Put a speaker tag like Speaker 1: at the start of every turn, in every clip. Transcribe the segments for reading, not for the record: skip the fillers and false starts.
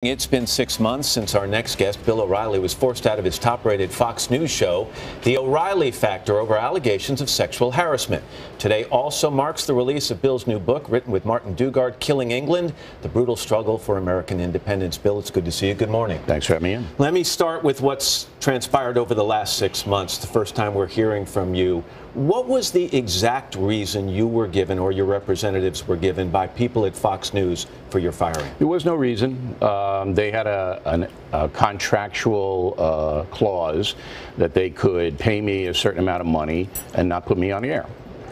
Speaker 1: It's been 6 months since our next guest, Bill O'Reilly, was forced out of his top-rated Fox News show, The O'Reilly Factor, over allegations of sexual harassment. Today also marks the release of Bill's new book, written with Martin Dugard, Killing England, The Brutal Struggle for American Independence. Bill, it's good to see you. Good morning.
Speaker 2: Thanks for having me in.
Speaker 1: Let me start with what's transpired over the last 6 months, the first time we're hearing from you. What was the exact reason you were given, or your representatives were given, by people at Fox News for your firing?
Speaker 2: There was no reason. They had a contractual clause that they could pay me a certain amount of money and not put me on the air.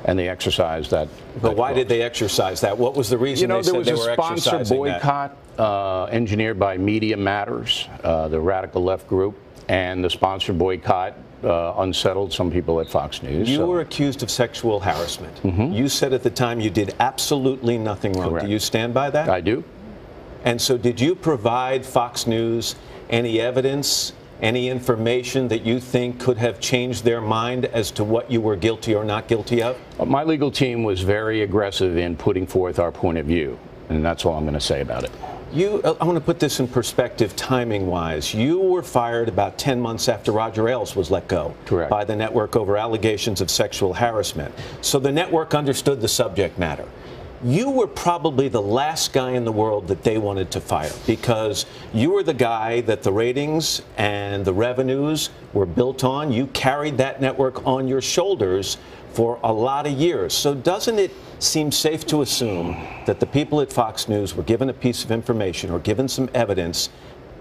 Speaker 2: And they exercised that.
Speaker 1: But why did they exercise that? What was the reason they said they were exercising that?
Speaker 2: There was a sponsor boycott engineered by Media Matters, the radical left group, and the sponsor boycott unsettled some people at Fox News.
Speaker 1: You were accused of sexual harassment. Mm-hmm. You said at the time you did absolutely nothing wrong.
Speaker 2: Correct.
Speaker 1: Do you stand by that?
Speaker 2: I do.
Speaker 1: And so did you provide Fox News any evidence, any information that you think could have changed their mind as to what you were guilty or not guilty of?
Speaker 2: My legal team was very aggressive in putting forth our point of view, and that's all I'm going to say about it.
Speaker 1: I want to put this in perspective timing-wise. You were fired about 10 months after Roger Ailes was let go.
Speaker 2: Correct.
Speaker 1: By the network over allegations of sexual harassment. So the network understood the subject matter. You were probably the last guy in the world that they wanted to fire, because you were the guy that the ratings and the revenues were built on. You carried that network on your shoulders for a lot of years. So doesn't it seem safe to assume that the people at Fox News were given a piece of information or given some evidence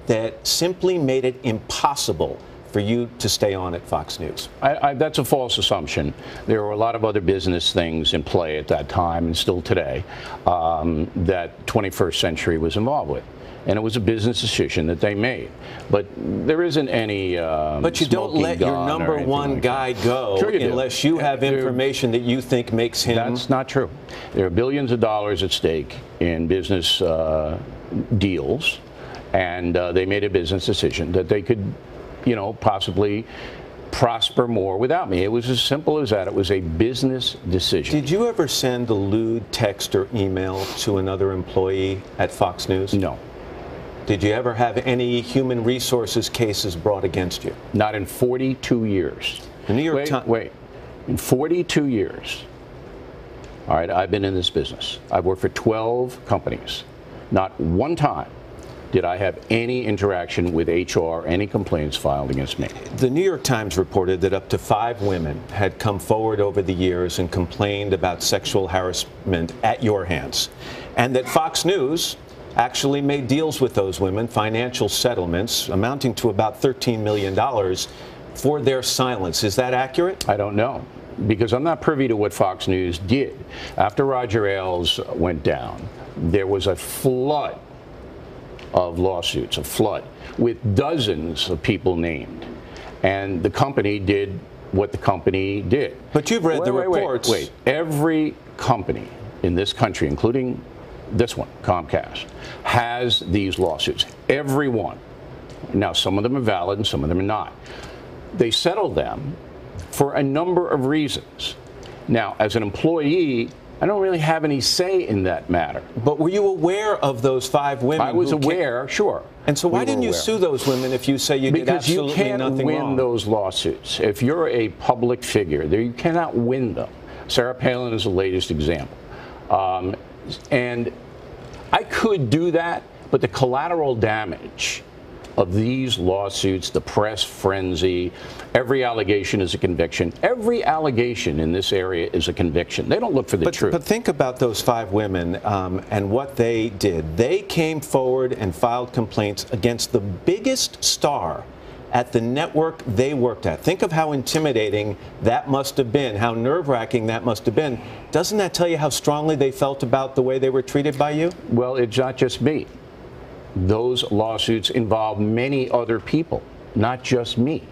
Speaker 1: that simply made it impossible for you to stay on at Fox News?
Speaker 2: That's a false assumption. There were a lot of other business things in play at that time, and still today, that 21st Century was involved with. And it was a business decision that they made. But there isn't any
Speaker 1: But you don't let your number one guy go unless you have information that you think makes him...
Speaker 2: That's not true. There are billions of dollars at stake in business deals, and they made a business decision that they could, possibly prosper more without me. It was as simple as that. It was a business decision.
Speaker 1: Did you ever send a lewd text or email to another employee at Fox News?
Speaker 2: No.
Speaker 1: Did you ever have any human resources cases brought against you?
Speaker 2: Not in 42 years.
Speaker 1: The New York Times.
Speaker 2: Wait. In 42 years, all right, I've been in this business. I've worked for 12 companies. Not one time did I have any interaction with HR, any complaints filed against me.
Speaker 1: The New York Times reported that up to 5 women had come forward over the years and complained about sexual harassment at your hands, and that Fox News actually made deals with those women, financial settlements amounting to about $13 million for their silence. Is that accurate?
Speaker 2: I don't know, because I'm not privy to what Fox News did. After Roger Ailes went down, there was a flood of lawsuits, with dozens of people named. And the company did what the company did.
Speaker 1: But you've read the reports.
Speaker 2: Wait. Every company in this country, including this one, Comcast, has these lawsuits. Every one. Now, some of them are valid and some of them are not. They settle them for a number of reasons. Now, as an employee, I don't really have any say in that matter.
Speaker 1: But were you aware of those 5 women?
Speaker 2: I was aware, sure.
Speaker 1: And so why didn't you sue those women if you say you did absolutely nothing wrong?
Speaker 2: Because you can't win those lawsuits. If you're a public figure, you cannot win them. Sarah Palin is the latest example. And I could do that, but the collateral damage of these lawsuits, the press frenzy, every allegation is a conviction. Every allegation in this area is a conviction. They don't look for the truth.
Speaker 1: But think about those 5 women and what they did. They came forward and filed complaints against the biggest star at the network they worked at. Think of how intimidating that must have been, how nerve-wracking that must have been. Doesn't that tell you how strongly they felt about the way they were treated by you?
Speaker 2: Well, it's not just me. Those lawsuits involve many other people, not just me.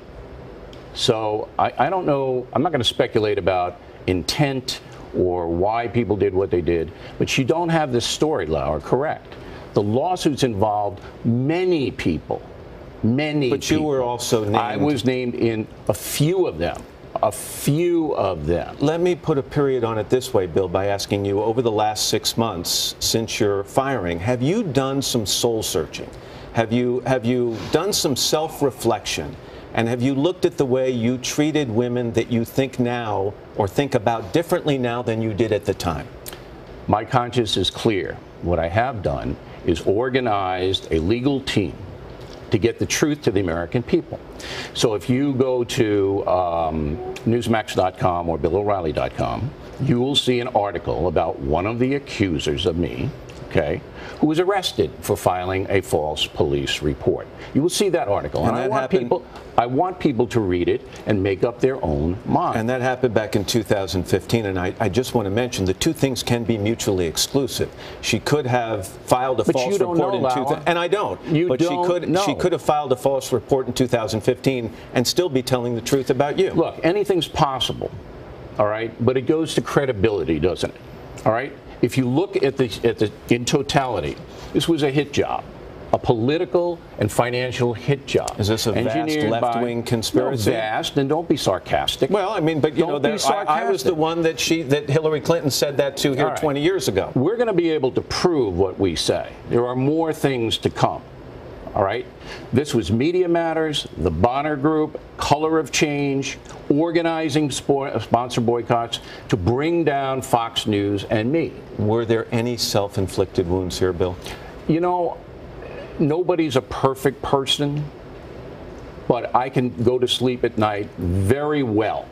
Speaker 2: So I don't know. I'm not going to speculate about intent or why people did what they did, but you don't have this story, Lauer, correct? The lawsuits involved many people. But
Speaker 1: you were also named.
Speaker 2: I was named in a few of them. a few of them.
Speaker 1: Let me put a period on it this way, Bill, by asking you, over the last 6 months since your firing, have you done some soul searching? have you done some self-reflection? And have you looked at the way you treated women that you think now or think about differently now than you did at the time?
Speaker 2: My conscience is clear. What I have done is organized a legal team to get the truth to the American people. So if you go to Newsmax.com or BillO'Reilly.com, you will see an article about one of the accusers of me, okay, who was arrested for filing a false police report. You will see that article. And I want people to read it and make up their own mind.
Speaker 1: And that happened back in 2015. And I just want to mention the two things can be mutually exclusive. She could have filed a false report in 2000, and I don't. She could have filed a false report in 2015 and still be telling the truth about you.
Speaker 2: Look, anything's possible, all right? But it goes to credibility, doesn't it? All right? If you look at the in totality, this was a hit job, a political and financial hit job.
Speaker 1: Is this a vast left-wing conspiracy?
Speaker 2: No, vast, and don't be sarcastic.
Speaker 1: Well, I mean, but you know, I was the one that Hillary Clinton said that to here 20 years ago.
Speaker 2: We're going to be able to prove what we say. There are more things to come. All right? This was Media Matters, the Bonner Group, Color of Change, organizing sponsor boycotts to bring down Fox News and me.
Speaker 1: Were there any self-inflicted wounds here, Bill?
Speaker 2: You know, nobody's a perfect person, but I can go to sleep at night very well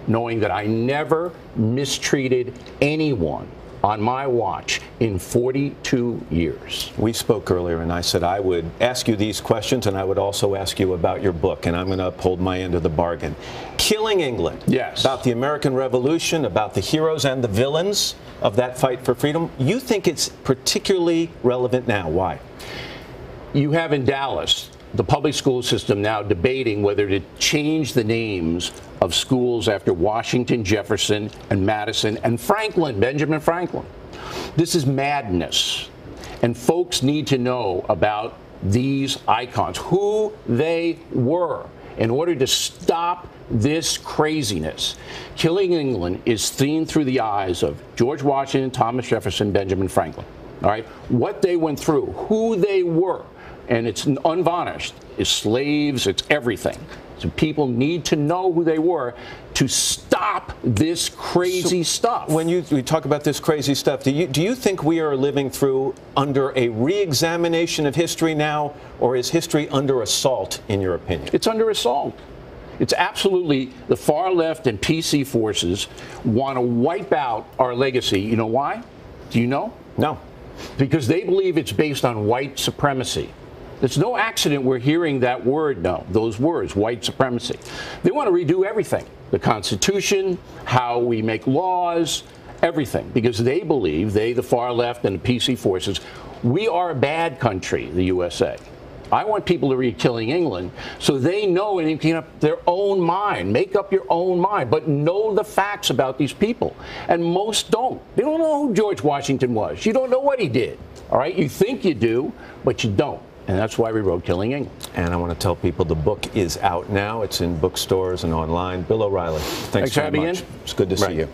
Speaker 2: knowing that I never mistreated anyone on my watch in 42 years.
Speaker 1: We spoke earlier, and I said I would ask you these questions, and I would also ask you about your book, and I'm going to uphold my end of the bargain. Killing England.
Speaker 2: Yes.
Speaker 1: About the American Revolution, about the heroes and the villains of that fight for freedom. You think it's particularly relevant now. Why?
Speaker 2: You have in Dallas the public school system now debating whether to change the names of schools after Washington, Jefferson, and Madison, and Franklin, Benjamin Franklin. This is madness. And folks need to know about these icons, who they were, in order to stop this craziness. Killing England is seen through the eyes of George Washington, Thomas Jefferson, Benjamin Franklin. All right? What they went through, who they were. And it's unvarnished. It's slaves, it's everything. So people need to know who they were to stop this crazy stuff.
Speaker 1: When we talk about this crazy stuff, do you think we are living through under a re-examination of history now, or is history under assault, in your opinion?
Speaker 2: It's under assault. It's absolutely the far left and PC forces want to wipe out our legacy. You know why? Do you know?
Speaker 1: No.
Speaker 2: Because they believe it's based on white supremacy. It's no accident we're hearing that word now, those words, white supremacy. They want to redo everything, the Constitution, how we make laws, everything, because they believe, the far left and the PC forces, we are a bad country, the USA. I want people to read Killing England so they know and make up their own mind, make up your own mind, but know the facts about these people. And most don't. They don't know who George Washington was. You don't know what he did. All right? You think you do, but you don't. And that's why we wrote Killing England.
Speaker 1: And I want to tell people the book is out now. It's in bookstores and online. Bill O'Reilly, thanks very much. It's good to see you.